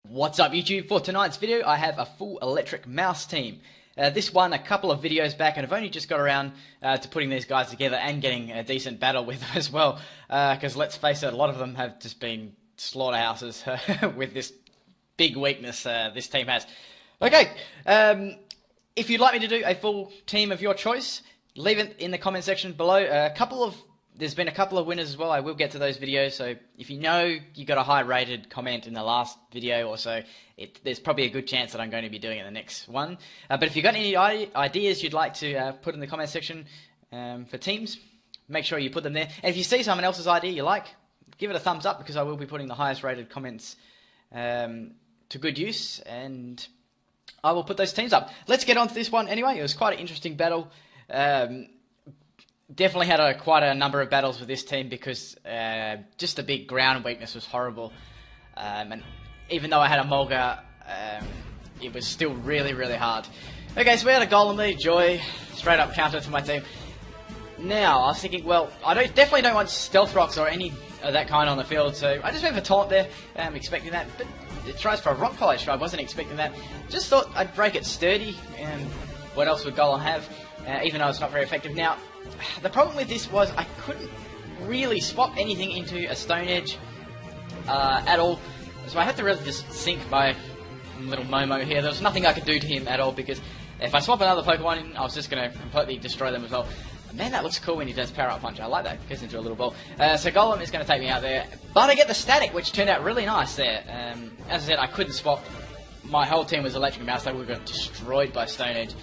What's up YouTube? For tonight's video I have a full electric mouse team. This one a couple of videos back, and I've only just got around to putting these guys together and getting a decent battle with them as well, because let's face it, a lot of them have just been slaughterhouses with this big weakness this team has. Okay, if you'd like me to do a full team of your choice, leave it in the comment section below. There's been a couple of winners as well. I will get to those videos, so if you know you got a high rated comment in the last video or so, there's probably a good chance that I'm going to be doing it in the next one. But if you've got any ideas you'd like to put in the comment section for teams, make sure you put them there. And if you see someone else's idea you like, give it a thumbs up, because I will be putting the highest rated comments to good use, and I will put those teams up. Let's get on to this one anyway. It was quite an interesting battle. Definitely had quite a number of battles with this team because just the big ground weakness was horrible. And even though I had a Mulga, it was still really, really hard. Okay, so we had a Golem lead, Joy, straight up counter to my team. Now, I was thinking, well, I definitely don't want Stealth Rocks or any of that kind on the field, so I just went for Taunt there. I'm expecting that, but it tries for a Rock Polish, so I wasn't expecting that. Just thought I'd break it sturdy, and what else would Golem have, even though it's not very effective. Now, the problem with this was I couldn't really swap anything into a Stone Edge at all, so I had to really just sink my little Momo here. There was nothing I could do to him at all, because if I swap another Pokemon in, I was just going to completely destroy them as well. Man, that looks cool when he does Power Up Punch. I like that. It goes into a little ball. So Golem is going to take me out there, but I get the Static, which turned out really nice there. As I said, I couldn't swap. My whole team was Electric Mouse. They would have got destroyed by Stone Edge.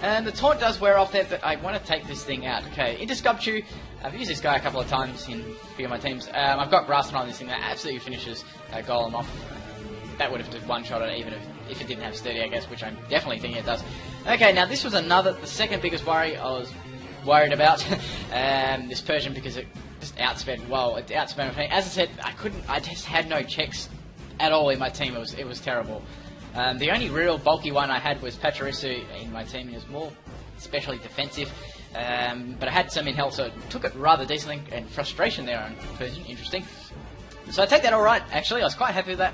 And the taunt does wear off there, but I want to take this thing out. Okay, into Sculpture. I've used this guy a couple of times in a few of my teams. I've got Grassman on this thing that absolutely finishes Golem off. That would have just one-shot it, even if it didn't have Sturdy, I guess, which I'm definitely thinking it does. Okay, now this was the second biggest worry I was worried about. This Persian, because it just outsped. Well, it outsped me. As I said, I just had no checks at all in my team. It was terrible. The only real bulky one I had was Pachirisu in my team. He was more especially defensive, but I had some in health, so it took it rather decently. And frustration there on Persian, interesting. So I take that all right. Actually, I was quite happy with that.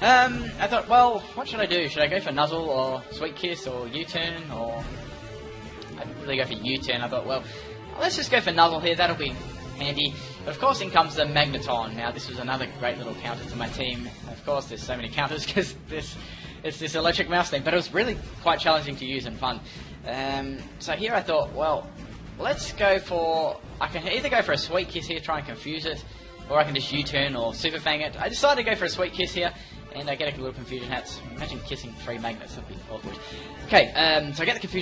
I thought, well, what should I do? Should I go for Nuzzle or Sweet Kiss or U-turn? Or I didn't really go for U-turn. I thought, well, let's just go for Nuzzle here. That'll be handy. But of course, in comes the Magneton. Now, this was another great little counter to my team. Of course, there's so many counters because it's this Electric Mouse thing, but it was really quite challenging to use and fun. So here I thought, well, let's go for... I can either go for a Sweet Kiss here, try and confuse it, or I can just U-turn or Super Fang it. I decided to go for a Sweet Kiss here, and I get a little Confusion Hats. Imagine kissing 3 magnets, that'd be awkward. Okay, so I get the Confusion